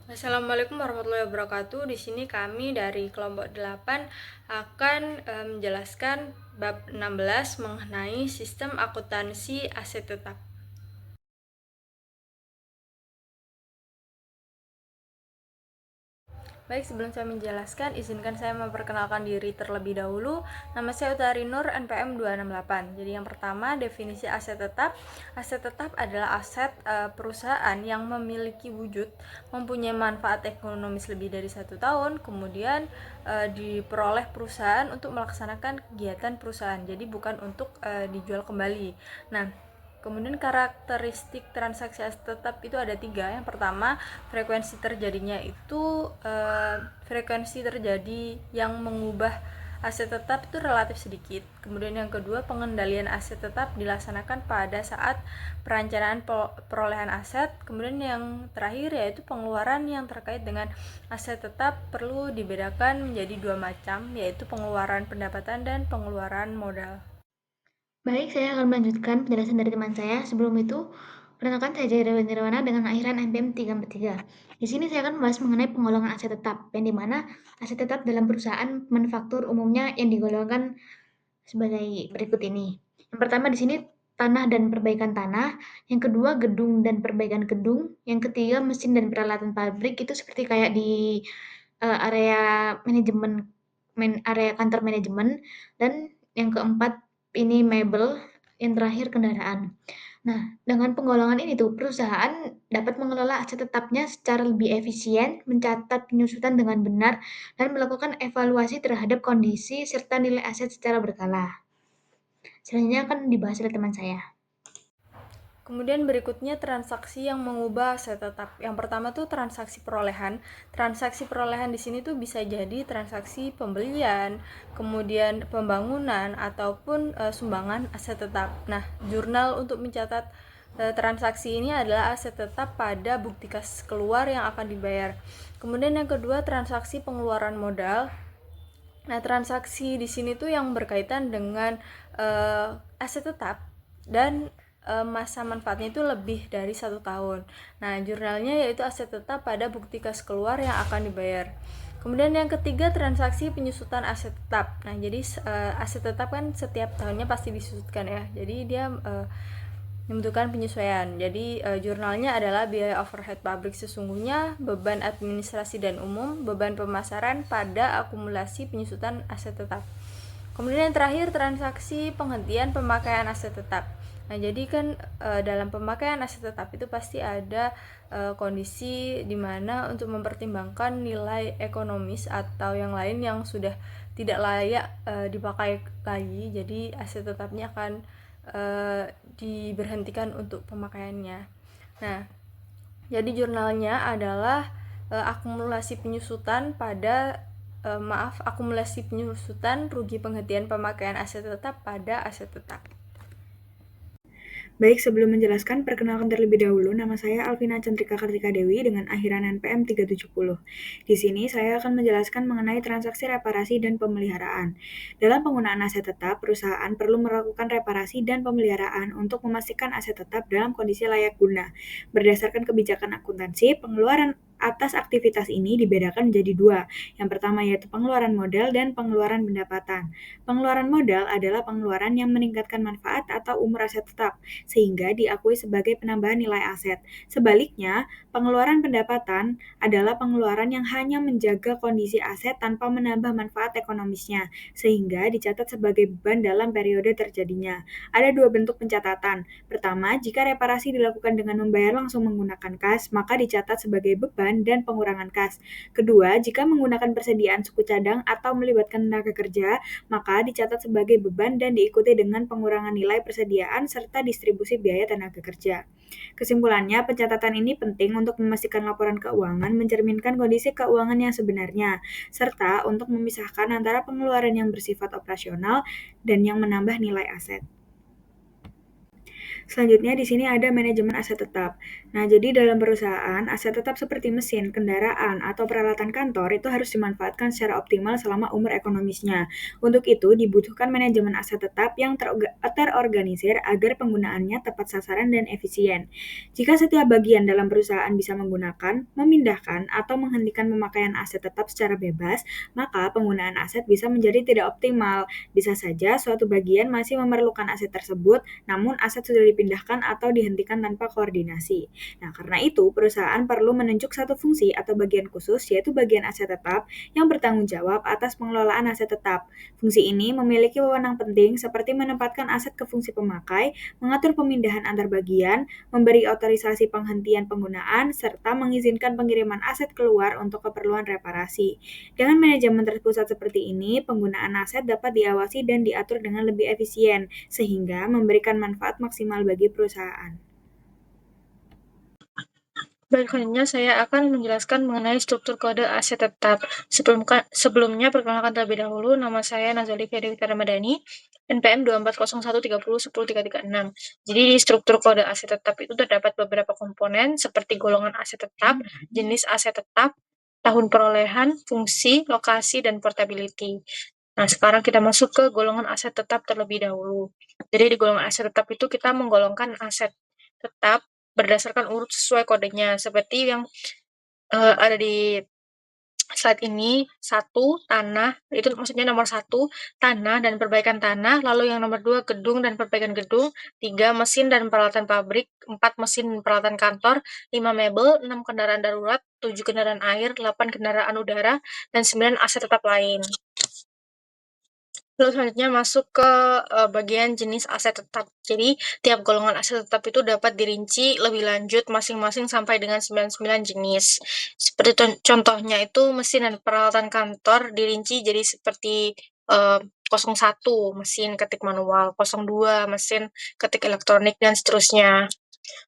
Assalamualaikum warahmatullahi wabarakatuh. Di sini kami dari kelompok 8 akan menjelaskan bab 16 mengenai sistem akuntansi aset tetap. Baik, sebelum saya menjelaskan, izinkan saya memperkenalkan diri terlebih dahulu. Nama saya Utari Nur, NPM 268. Jadi yang pertama, definisi aset tetap. Aset tetap adalah aset perusahaan yang memiliki wujud, mempunyai manfaat ekonomis lebih dari 1 tahun, kemudian diperoleh perusahaan untuk melaksanakan kegiatan perusahaan. Jadi bukan untuk dijual kembali. Nah, kemudian karakteristik transaksi aset tetap itu ada 3. Yang pertama, frekuensi terjadinya itu frekuensi terjadi yang mengubah aset tetap itu relatif sedikit. Kemudian yang kedua, pengendalian aset tetap dilaksanakan pada saat perencanaan perolehan aset. Kemudian yang terakhir yaitu pengeluaran yang terkait dengan aset tetap perlu dibedakan menjadi 2 macam, yaitu pengeluaran pendapatan dan pengeluaran modal. Baik, saya akan melanjutkan penjelasan dari teman saya. Sebelum itu, perkenalkan saya Jaya Dewi Nirwana dengan akhiran NPM 343. Di sini saya akan membahas mengenai penggolongan aset tetap, yang dimana aset tetap dalam perusahaan manufaktur umumnya yang digolongkan sebagai berikut ini. Yang pertama di sini tanah dan perbaikan tanah, yang kedua gedung dan perbaikan gedung, yang ketiga mesin dan peralatan pabrik itu seperti kayak di area manajemen area kantor manajemen, dan yang keempat ini mebel, yang terakhir kendaraan. Nah, dengan penggolongan ini tuh perusahaan dapat mengelola aset tetapnya secara lebih efisien, mencatat penyusutan dengan benar, dan melakukan evaluasi terhadap kondisi serta nilai aset secara berkala. Selanjutnya akan dibahas oleh teman saya. Kemudian berikutnya transaksi yang mengubah aset tetap. Yang pertama tuh transaksi perolehan. Transaksi perolehan di sini tuh bisa jadi transaksi pembelian, kemudian pembangunan ataupun sumbangan aset tetap. Nah, jurnal untuk mencatat transaksi ini adalah aset tetap pada bukti kas keluar yang akan dibayar. Kemudian yang kedua, transaksi pengeluaran modal. Nah, transaksi di sini tuh yang berkaitan dengan aset tetap dan masa manfaatnya itu lebih dari 1 tahun. Nah, jurnalnya yaitu aset tetap pada bukti kas keluar yang akan dibayar. Kemudian yang ketiga, transaksi penyusutan aset tetap. Nah, jadi aset tetap kan setiap tahunnya pasti disusutkan ya. Jadi dia membutuhkan penyesuaian. Jadi jurnalnya adalah biaya overhead pabrik sesungguhnya, beban administrasi dan umum, beban pemasaran pada akumulasi penyusutan aset tetap. Kemudian yang terakhir, transaksi penghentian pemakaian aset tetap. Nah, jadi kan dalam pemakaian aset tetap itu pasti ada kondisi di mana untuk mempertimbangkan nilai ekonomis atau yang lain yang sudah tidak layak dipakai lagi. Jadi aset tetapnya akan diberhentikan untuk pemakaiannya. Nah, jadi jurnalnya adalah akumulasi penyusutan pada akumulasi penyusutan rugi penghentian pemakaian aset tetap pada aset tetap. Baik, sebelum menjelaskan, perkenalkan terlebih dahulu, nama saya Alvina Cantrika Kartika Dewi dengan akhiran NPM 370. Di sini saya akan menjelaskan mengenai transaksi reparasi dan pemeliharaan. Dalam penggunaan aset tetap, perusahaan perlu melakukan reparasi dan pemeliharaan untuk memastikan aset tetap dalam kondisi layak guna. Berdasarkan kebijakan akuntansi, pengeluaran atas aktivitas ini dibedakan menjadi 2. Yang pertama yaitu pengeluaran modal dan pengeluaran pendapatan. Pengeluaran modal adalah pengeluaran yang meningkatkan manfaat atau umur aset tetap, sehingga diakui sebagai penambahan nilai aset. Sebaliknya, pengeluaran pendapatan adalah pengeluaran yang hanya menjaga kondisi aset tanpa menambah manfaat ekonomisnya, sehingga dicatat sebagai beban dalam periode terjadinya. Ada 2 bentuk pencatatan. Pertama, jika reparasi dilakukan dengan membayar langsung menggunakan kas, maka dicatat sebagai beban dan pengurangan kas. Kedua, jika menggunakan persediaan suku cadang atau melibatkan tenaga kerja, maka dicatat sebagai beban dan diikuti dengan pengurangan nilai persediaan serta distribusi biaya tenaga kerja. Kesimpulannya, pencatatan ini penting untuk memastikan laporan keuangan mencerminkan kondisi keuangan yang sebenarnya, serta untuk memisahkan antara pengeluaran yang bersifat operasional dan yang menambah nilai aset. Selanjutnya di sini ada manajemen aset tetap. Nah, jadi dalam perusahaan, aset tetap seperti mesin, kendaraan, atau peralatan kantor itu harus dimanfaatkan secara optimal selama umur ekonomisnya. Untuk itu, dibutuhkan manajemen aset tetap yang terorganisir agar penggunaannya tepat sasaran dan efisien. Jika setiap bagian dalam perusahaan bisa menggunakan, memindahkan, atau menghentikan pemakaian aset tetap secara bebas, maka penggunaan aset bisa menjadi tidak optimal. Bisa saja suatu bagian masih memerlukan aset tersebut, namun aset sudah dipindahkan atau dihentikan tanpa koordinasi. Nah, karena itu perusahaan perlu menunjuk satu fungsi atau bagian khusus, yaitu bagian aset tetap yang bertanggung jawab atas pengelolaan aset tetap. Fungsi ini memiliki wewenang penting seperti menempatkan aset ke fungsi pemakai, mengatur pemindahan antar bagian, memberi otorisasi penghentian penggunaan, serta mengizinkan pengiriman aset keluar untuk keperluan reparasi. Dengan manajemen terpusat seperti ini, penggunaan aset dapat diawasi dan diatur dengan lebih efisien, sehingga memberikan manfaat maksimal bagi perusahaan. Baik, selanjutnya saya akan menjelaskan mengenai struktur kode aset tetap. Sebelumnya, perkenalkan terlebih dahulu, nama saya Nazalika Dewi Ramadhani, NPM 240130100336. Jadi di struktur kode aset tetap itu terdapat beberapa komponen seperti golongan aset tetap, jenis aset tetap, tahun perolehan, fungsi, lokasi, dan portability. Nah, sekarang kita masuk ke golongan aset tetap terlebih dahulu. Jadi di golongan aset tetap itu kita menggolongkan aset tetap berdasarkan urut sesuai kodenya, seperti yang ada di slide ini. 1, tanah, itu maksudnya nomor 1, tanah dan perbaikan tanah, lalu yang nomor 2, gedung dan perbaikan gedung, 3, mesin dan peralatan pabrik, 4, mesin dan peralatan kantor, 5, mebel, 6, kendaraan darurat, 7, kendaraan air, 8, kendaraan udara, dan 9, aset tetap lain. Lalu selanjutnya masuk ke bagian jenis aset tetap. Jadi, tiap golongan aset tetap itu dapat dirinci lebih lanjut masing-masing sampai dengan 99 jenis. Seperti contohnya itu mesin dan peralatan kantor dirinci jadi seperti 01 mesin ketik manual, 02 mesin ketik elektronik, dan seterusnya.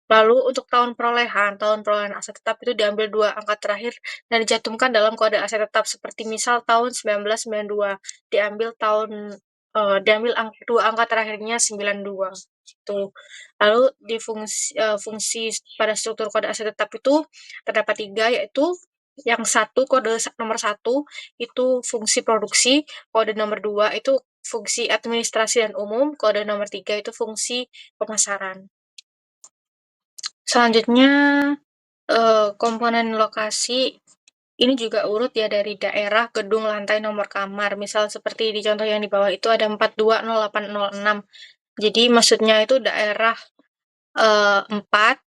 Lalu untuk tahun perolehan aset tetap itu diambil 2 angka terakhir dan dicantumkan dalam kode aset tetap, seperti misal tahun 1992 diambil 2 angka terakhirnya 92 gitu. Lalu di fungsi pada struktur kode aset tetap itu terdapat 3, yaitu yang kode nomor 1 itu fungsi produksi, kode nomor 2 itu fungsi administrasi dan umum, kode nomor 3 itu fungsi pemasaran. Selanjutnya, komponen lokasi ini juga urut ya dari daerah, gedung, lantai, nomor kamar. Misal seperti di contoh yang di bawah itu ada 420806. Jadi maksudnya itu daerah 4,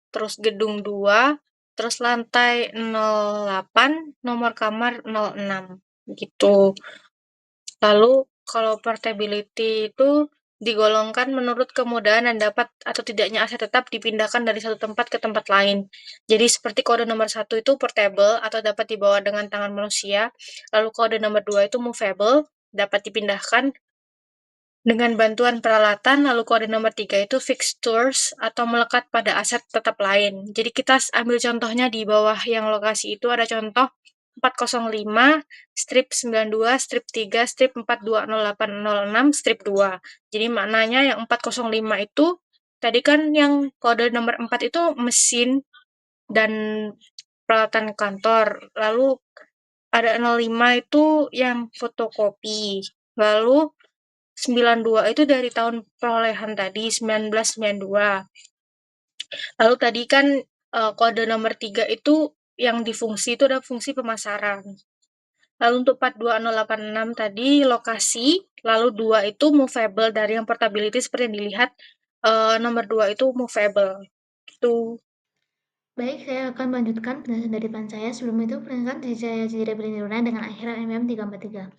terus gedung 2, terus lantai 08, nomor kamar 06 gitu. Lalu kalau portability itu digolongkan menurut kemudahan dan dapat atau tidaknya aset tetap dipindahkan dari satu tempat ke tempat lain. Jadi seperti kode nomor 1 itu portable atau dapat dibawa dengan tangan manusia. Lalu kode nomor 2 itu movable, dapat dipindahkan dengan bantuan peralatan. Lalu kode nomor 3 itu fixtures atau melekat pada aset tetap lain. Jadi kita ambil contohnya di bawah yang lokasi itu ada contoh 405, strip 92, strip 3, strip 420806, strip 2. Jadi maknanya yang 405 itu, tadi kan yang kode nomor 4 itu mesin dan peralatan kantor. Lalu ada 05 itu yang fotokopi. Lalu 92 itu dari tahun perolehan tadi, 1992. Lalu tadi kan kode nomor 3 itu yang di fungsi itu ada fungsi pemasaran. Lalu untuk 42086 tadi lokasi, lalu 2 itu movable, dari yang portability seperti yang dilihat, nomor 2 itu movable. Itu. Baik, saya akan melanjutkan penjelasan dari depan saya. Sebelum itu, perkenalkan saya Cedera Nirwana dengan akhiran MM 343.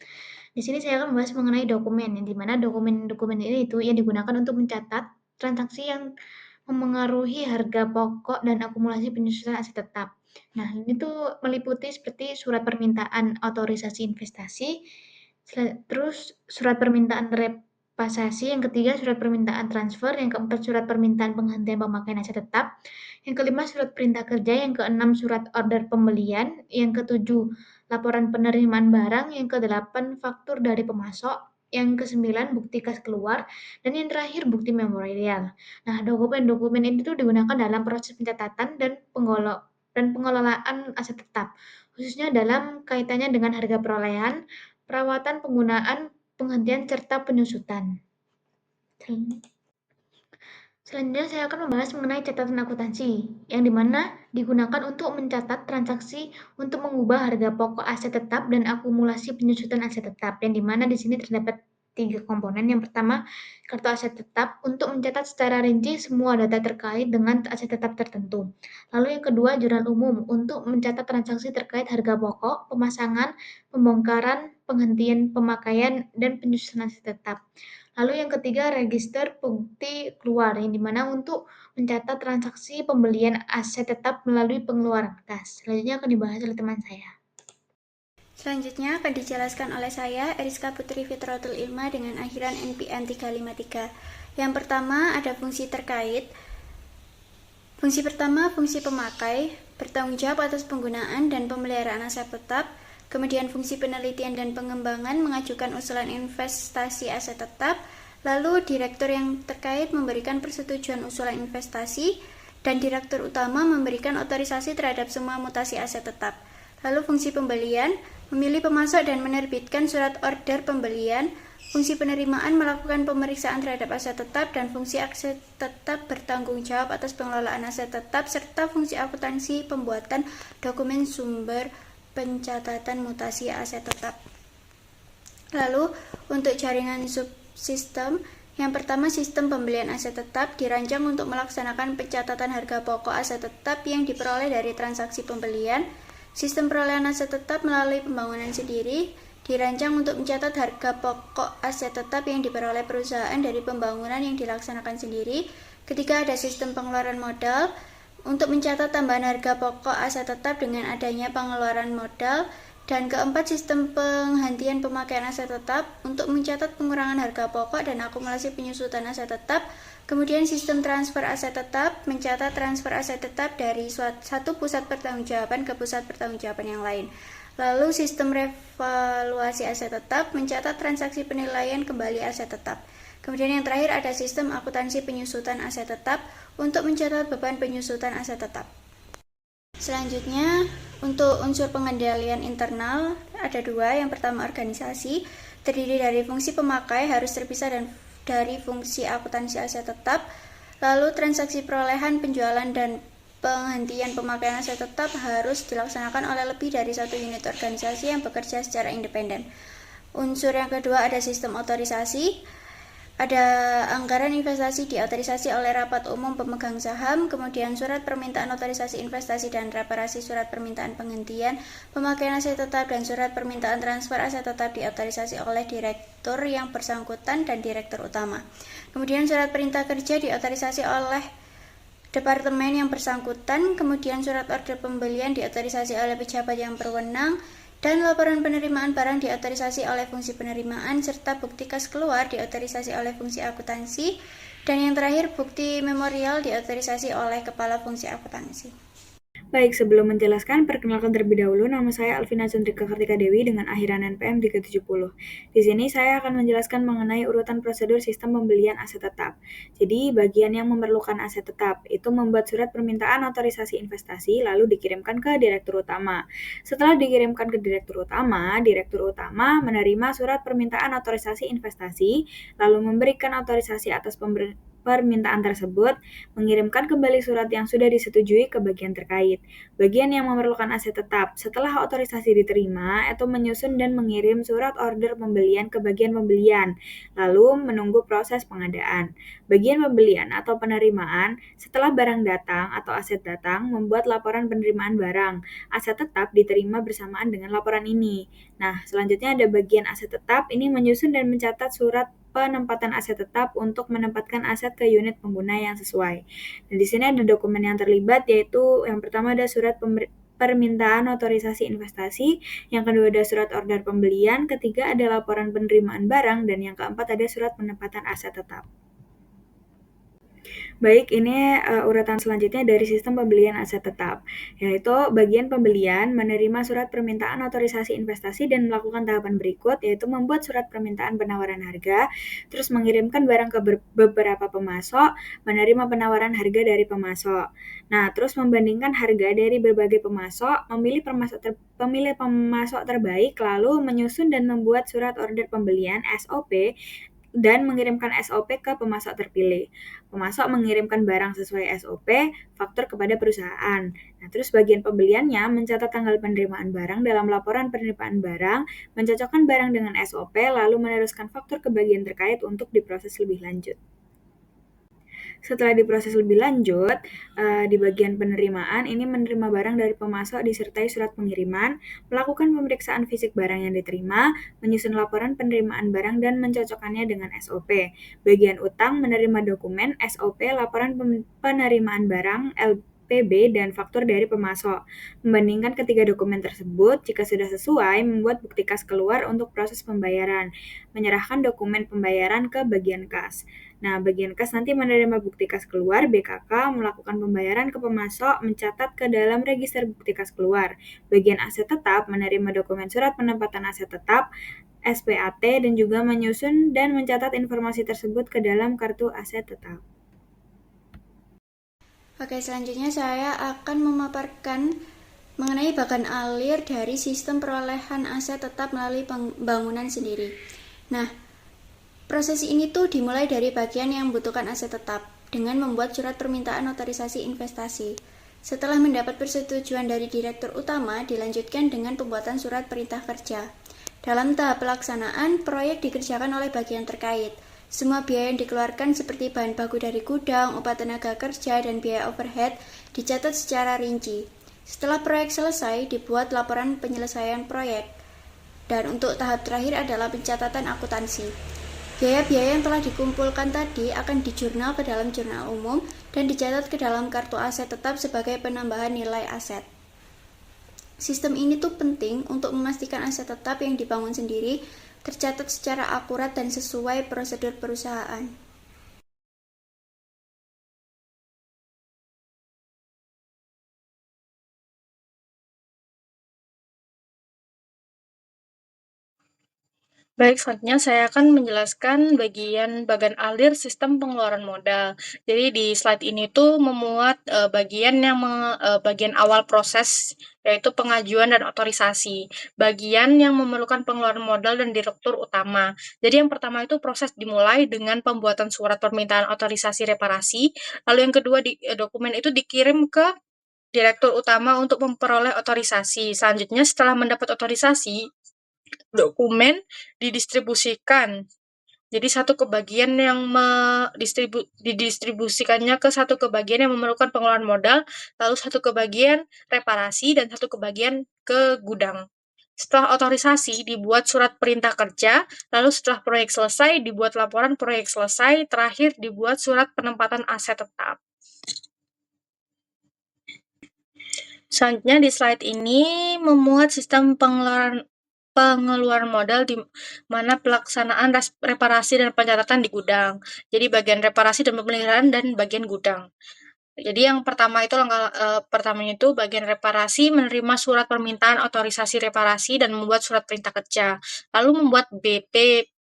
Di sini saya akan membahas mengenai dokumen, yang dimana dokumen-dokumen ini itu yang digunakan untuk mencatat transaksi yang memengaruhi harga pokok dan akumulasi penyusunan aset tetap. Nah, ini tuh meliputi seperti surat permintaan otorisasi investasi, terus surat permintaan repasasi, yang ketiga surat permintaan transfer, yang keempat surat permintaan penghentian pemakaian aset tetap, yang kelima surat perintah kerja, yang keenam surat order pembelian, yang ketujuh laporan penerimaan barang, yang kedelapan faktur dari pemasok, yang ke-9 bukti kas keluar, dan yang terakhir bukti memorial. Nah, dokumen-dokumen ini tuh digunakan dalam proses pencatatan dan pengelolaan aset tetap, khususnya dalam kaitannya dengan harga perolehan, perawatan, penggunaan, penghentian, serta penyusutan. Selanjutnya saya akan membahas mengenai catatan akuntansi, yang dimana digunakan untuk mencatat transaksi untuk mengubah harga pokok aset tetap dan akumulasi penyusutan aset tetap, yang dimana di sini terdapat 3 komponen. Yang pertama, kartu aset tetap untuk mencatat secara rinci semua data terkait dengan aset tetap tertentu. Lalu yang kedua, jurnal umum untuk mencatat transaksi terkait harga pokok, pemasangan, pembongkaran, penghentian pemakaian, dan penyusunan aset tetap. Lalu yang ketiga, register bukti keluar, yang dimana untuk mencatat transaksi pembelian aset tetap melalui pengeluaran kas. Selanjutnya akan dibahas oleh teman saya. Selanjutnya akan dijelaskan oleh saya, Eriska Putri Fitratul Ilma dengan akhiran NPM 353. Yang pertama ada fungsi terkait. Fungsi pertama, fungsi pemakai, bertanggung jawab atas penggunaan dan pemeliharaan aset tetap. Kemudian fungsi penelitian dan pengembangan, mengajukan usulan investasi aset tetap. Lalu direktur yang terkait memberikan persetujuan usulan investasi, dan direktur utama memberikan otorisasi terhadap semua mutasi aset tetap. Lalu fungsi pembelian, memilih pemasok dan menerbitkan surat order pembelian. Fungsi penerimaan, melakukan pemeriksaan terhadap aset tetap, dan fungsi aset tetap bertanggung jawab atas pengelolaan aset tetap, serta fungsi akuntansi pembuatan dokumen sumber pencatatan mutasi aset tetap. Lalu untuk jaringan subsistem, yang pertama sistem pembelian aset tetap dirancang untuk melaksanakan pencatatan harga pokok aset tetap yang diperoleh dari transaksi pembelian. Sistem perolehan aset tetap melalui pembangunan sendiri dirancang untuk mencatat harga pokok aset tetap yang diperoleh perusahaan dari pembangunan yang dilaksanakan sendiri. Ketiga, ada sistem pengeluaran modal untuk mencatat tambahan harga pokok aset tetap dengan adanya pengeluaran modal. Dan keempat, sistem penghentian pemakaian aset tetap untuk mencatat pengurangan harga pokok dan akumulasi penyusutan aset tetap. Kemudian sistem transfer aset tetap mencatat transfer aset tetap dari satu pusat pertanggungjawaban ke pusat pertanggungjawaban yang lain. Lalu sistem revaluasi aset tetap mencatat transaksi penilaian kembali aset tetap. Kemudian yang terakhir ada sistem akuntansi penyusutan aset tetap untuk mencatat beban penyusutan aset tetap. Selanjutnya, untuk unsur pengendalian internal ada 2. Yang pertama, organisasi, terdiri dari fungsi pemakai harus terpisah dan dari fungsi akuntansi aset tetap. Lalu transaksi perolehan, penjualan, dan penghentian pemakaian aset tetap harus dilaksanakan oleh lebih dari 1 unit organisasi yang bekerja secara independen. Unsur yang kedua ada sistem otorisasi. Ada anggaran investasi diotorisasi oleh rapat umum pemegang saham, kemudian surat permintaan otorisasi investasi dan reparasi, surat permintaan penghentian pemakaian aset tetap, dan surat permintaan transfer aset tetap diotorisasi oleh direktur yang bersangkutan dan direktur utama. Kemudian surat perintah kerja diotorisasi oleh departemen yang bersangkutan, kemudian surat order pembelian diotorisasi oleh pejabat yang berwenang, dan laporan penerimaan barang diotorisasi oleh fungsi penerimaan, serta bukti kas keluar diotorisasi oleh fungsi akuntansi, dan yang terakhir bukti memorial diotorisasi oleh kepala fungsi akuntansi. Baik, sebelum menjelaskan, perkenalkan terlebih dahulu, nama saya Alvina Cendrika Kartika Dewi dengan akhiran NPM 370. Di sini saya akan menjelaskan mengenai urutan prosedur sistem pembelian aset tetap. Jadi, bagian yang memerlukan aset tetap itu membuat surat permintaan otorisasi investasi lalu dikirimkan ke direktur utama. Setelah dikirimkan ke direktur utama menerima surat permintaan otorisasi investasi lalu memberikan otorisasi atas permintaan tersebut, mengirimkan kembali surat yang sudah disetujui ke bagian terkait. Bagian yang memerlukan aset tetap, setelah otorisasi diterima, itu menyusun dan mengirim surat order pembelian ke bagian pembelian, lalu menunggu proses pengadaan. Bagian pembelian atau penerimaan, setelah barang datang atau aset datang, membuat laporan penerimaan barang. Aset tetap diterima bersamaan dengan laporan ini. Nah, selanjutnya ada bagian aset tetap, ini menyusun dan mencatat surat penempatan aset tetap untuk menempatkan aset ke unit pengguna yang sesuai. Dan di sini ada dokumen yang terlibat, yaitu yang pertama ada surat permintaan otorisasi investasi, yang kedua ada surat order pembelian, ketiga ada laporan penerimaan barang, dan yang keempat ada surat penempatan aset tetap. Baik, ini urutan selanjutnya dari sistem pembelian aset tetap, yaitu bagian pembelian menerima surat permintaan otorisasi investasi dan melakukan tahapan berikut, yaitu membuat surat permintaan penawaran harga, terus mengirimkan barang ke beberapa pemasok, menerima penawaran harga dari pemasok. Nah, terus membandingkan harga dari berbagai pemasok, pemilih pemasok terbaik, lalu menyusun dan membuat surat order pembelian (SOP) dan mengirimkan SOP ke pemasok terpilih. Pemasok mengirimkan barang sesuai SOP, faktur kepada perusahaan. Nah, terus bagian pembeliannya mencatat tanggal penerimaan barang dalam laporan penerimaan barang, mencocokkan barang dengan SOP, lalu meneruskan faktur ke bagian terkait untuk diproses lebih lanjut. Setelah diproses lebih lanjut, di bagian penerimaan ini menerima barang dari pemasok disertai surat pengiriman, melakukan pemeriksaan fisik barang yang diterima, menyusun laporan penerimaan barang dan mencocokkannya dengan SOP. Bagian utang menerima dokumen, SOP, laporan penerimaan barang, LPB, dan faktur dari pemasok. Membandingkan ketiga dokumen tersebut, jika sudah sesuai, membuat bukti kas keluar untuk proses pembayaran, menyerahkan dokumen pembayaran ke bagian kas. Nah, bagian kas nanti menerima bukti kas keluar, BKK, melakukan pembayaran ke pemasok, mencatat ke dalam register bukti kas keluar. Bagian aset tetap menerima dokumen surat penempatan aset tetap, SPAT, dan juga menyusun dan mencatat informasi tersebut ke dalam kartu aset tetap. Oke, selanjutnya saya akan memaparkan mengenai bagan alir dari sistem perolehan aset tetap melalui bangunan sendiri. Nah, proses ini tuh dimulai dari bagian yang membutuhkan aset tetap dengan membuat surat permintaan otorisasi investasi. Setelah mendapat persetujuan dari direktur utama, dilanjutkan dengan pembuatan surat perintah kerja. Dalam tahap pelaksanaan, proyek dikerjakan oleh bagian terkait. Semua biaya yang dikeluarkan seperti bahan baku dari gudang, upah tenaga kerja, dan biaya overhead dicatat secara rinci. Setelah proyek selesai, dibuat laporan penyelesaian proyek. Dan untuk tahap terakhir adalah pencatatan akuntansi. Biaya-biaya yang telah dikumpulkan tadi akan dijurnal ke dalam jurnal umum dan dicatat ke dalam kartu aset tetap sebagai penambahan nilai aset. Sistem ini tuh penting untuk memastikan aset tetap yang dibangun sendiri tercatat secara akurat dan sesuai prosedur perusahaan. Baik, selanjutnya saya akan menjelaskan bagian alir sistem pengeluaran modal. Jadi di slide ini tuh memuat bagian awal proses, yaitu pengajuan dan otorisasi. Bagian yang memerlukan pengeluaran modal dan direktur utama. Jadi yang pertama itu proses dimulai dengan pembuatan surat permintaan otorisasi reparasi. Lalu yang kedua dokumen itu dikirim ke direktur utama untuk memperoleh otorisasi. Selanjutnya setelah mendapat otorisasi, dokumen didistribusikan. Jadi satu kebagian yang didistribusikannya ke satu kebagian yang memerlukan pengeluaran modal, lalu satu kebagian reparasi, dan satu kebagian ke gudang. Setelah otorisasi, dibuat surat perintah kerja, lalu setelah proyek selesai, dibuat laporan proyek selesai, terakhir dibuat surat penempatan aset tetap. Selanjutnya di slide ini memuat sistem pengeluaran modal di mana pelaksanaan reparasi dan pencatatan di gudang. Jadi bagian reparasi dan pemeliharaan dan bagian gudang. Jadi yang pertama itu pertamanya itu bagian reparasi menerima surat permintaan otorisasi reparasi dan membuat surat perintah kerja. Lalu membuat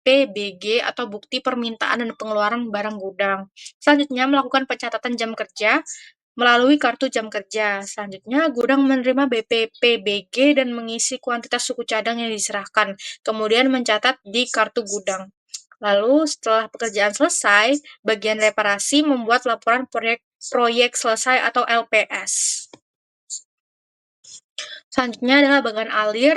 PBG atau bukti permintaan dan pengeluaran barang gudang. Selanjutnya melakukan pencatatan jam kerja melalui kartu jam kerja. Selanjutnya, gudang menerima BPPBG dan mengisi kuantitas suku cadang yang diserahkan, kemudian mencatat di kartu gudang. Lalu, setelah pekerjaan selesai, bagian reparasi membuat laporan proyek selesai atau LPS. Selanjutnya adalah bagian alir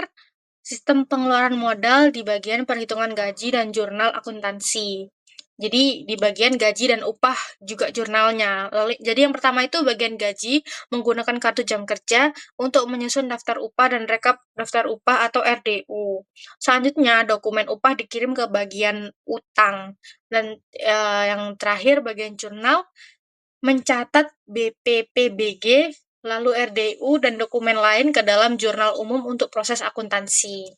sistem pengeluaran modal di bagian perhitungan gaji dan jurnal akuntansi. Jadi di bagian gaji dan upah juga jurnalnya. Jadi yang pertama itu bagian gaji menggunakan kartu jam kerja untuk menyusun daftar upah dan rekap daftar upah atau RDU. Selanjutnya dokumen upah dikirim ke bagian utang. Dan yang terakhir bagian jurnal mencatat BPPBG, lalu RDU dan dokumen lain ke dalam jurnal umum untuk proses akuntansi.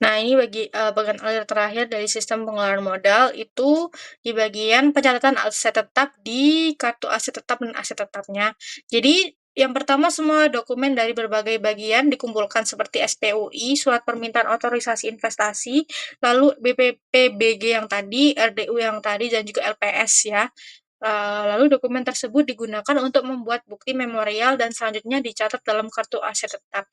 Nah, ini bagian akhir terakhir dari sistem pengelolaan modal itu di bagian pencatatan aset tetap di kartu aset tetap dan aset tetapnya. Jadi, yang pertama semua dokumen dari berbagai bagian dikumpulkan seperti SPUI, surat permintaan otorisasi investasi, lalu BPPBG yang tadi, RDU yang tadi, dan juga LPS ya. Lalu dokumen tersebut digunakan untuk membuat bukti memorial dan selanjutnya dicatat dalam kartu aset tetap.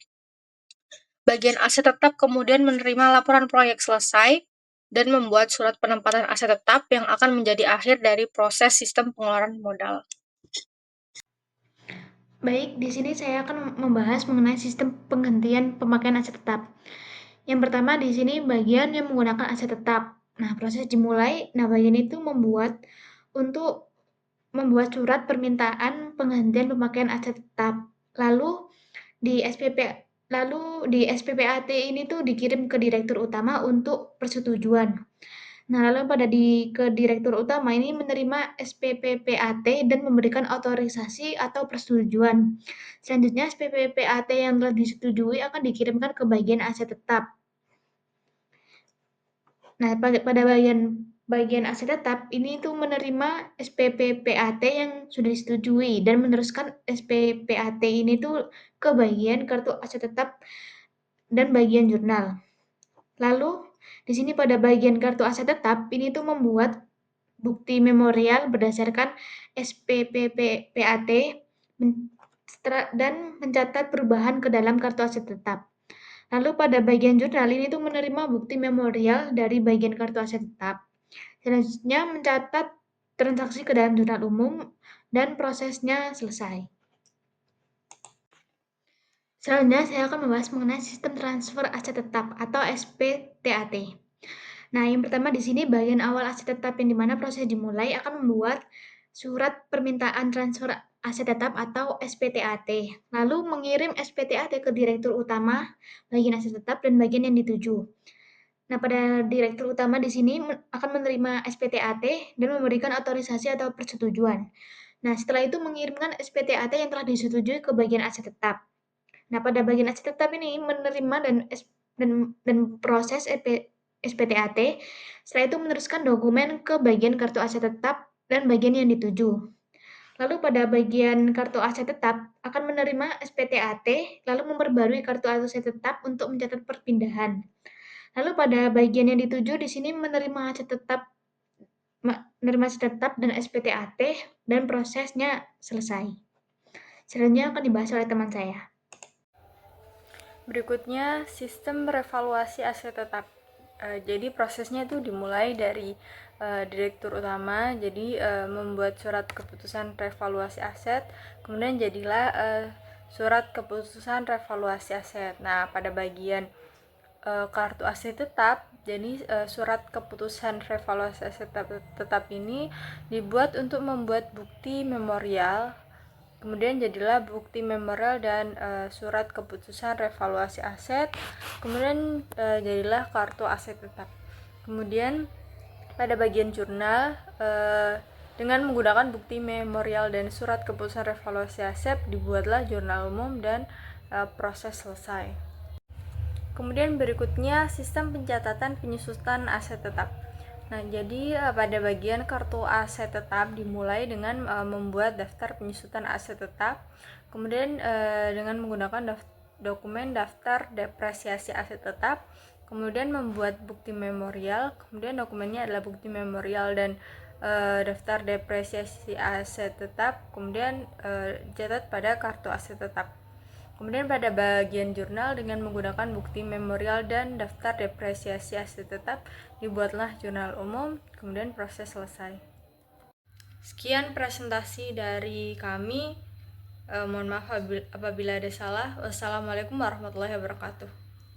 Bagian aset tetap kemudian menerima laporan proyek selesai dan membuat surat penempatan aset tetap yang akan menjadi akhir dari proses sistem pengeluaran modal. Baik, di sini saya akan membahas mengenai sistem penggantian pemakaian aset tetap. Yang pertama di sini bagian yang menggunakan aset tetap. Nah, proses dimulai. Nah, bagian itu membuat surat permintaan penggantian pemakaian aset tetap. Lalu di SPPAT ini tuh dikirim ke direktur utama untuk persetujuan. Nah, lalu ke direktur utama ini menerima SPPPAT dan memberikan otorisasi atau persetujuan. Selanjutnya SPPPAT yang telah disetujui akan dikirimkan ke bagian aset tetap. Nah, pada bagian aset tetap ini tuh menerima SPPPAT yang sudah disetujui dan meneruskan SPPAT ini tuh ke bagian kartu aset tetap dan bagian jurnal. Lalu di sini pada bagian kartu aset tetap ini tuh membuat bukti memorial berdasarkan SPPPAT dan mencatat perubahan ke dalam kartu aset tetap. Lalu pada bagian jurnal ini tuh menerima bukti memorial dari bagian kartu aset tetap. Selanjutnya mencatat transaksi ke dalam jurnal umum dan prosesnya selesai. Selanjutnya saya akan membahas mengenai sistem transfer aset tetap atau SPTAT. Nah, yang pertama di sini bagian awal aset tetap yang dimana proses dimulai akan membuat surat permintaan transfer aset tetap atau SPTAT, lalu mengirim SPTAT ke direktur utama, bagian aset tetap dan bagian yang dituju. Nah, pada direktur utama di sini akan menerima SPTAT dan memberikan otorisasi atau persetujuan. Nah, setelah itu mengirimkan SPTAT yang telah disetujui ke bagian aset tetap. Nah, pada bagian aset tetap ini menerima dan proses SPTAT, setelah itu meneruskan dokumen ke bagian kartu aset tetap dan bagian yang dituju. Lalu pada bagian kartu aset tetap akan menerima SPTAT, lalu memperbarui kartu aset tetap untuk mencatat perpindahan. Lalu pada bagian yang dituju di sini menerima aset tetap dan SPTAT dan prosesnya selesai. Selanjutnya akan dibahas oleh teman saya. Berikutnya, sistem revaluasi aset tetap. Jadi prosesnya itu dimulai dari direktur utama, jadi membuat surat keputusan revaluasi aset, kemudian jadilah surat keputusan revaluasi aset. Nah, pada bagian kartu aset tetap, jadi surat keputusan revaluasi aset tetap ini dibuat untuk membuat bukti memorial. Kemudian jadilah bukti memorial dan surat keputusan revaluasi aset. Kemudian jadilah kartu aset tetap. Kemudian pada bagian jurnal dengan menggunakan bukti memorial dan surat keputusan revaluasi aset dibuatlah jurnal umum dan proses selesai. Kemudian berikutnya sistem pencatatan penyusutan aset tetap. Nah, jadi pada bagian kartu aset tetap dimulai dengan membuat daftar penyusutan aset tetap, kemudian dengan menggunakan dokumen daftar depresiasi aset tetap, kemudian membuat bukti memorial, kemudian dokumennya adalah bukti memorial dan daftar depresiasi aset tetap, kemudian catat pada kartu aset tetap. Kemudian pada bagian jurnal dengan menggunakan bukti memorial dan daftar depresiasi aset tetap dibuatlah jurnal umum, kemudian proses selesai. Sekian presentasi dari kami. Mohon maaf apabila ada salah. Wassalamualaikum warahmatullahi wabarakatuh.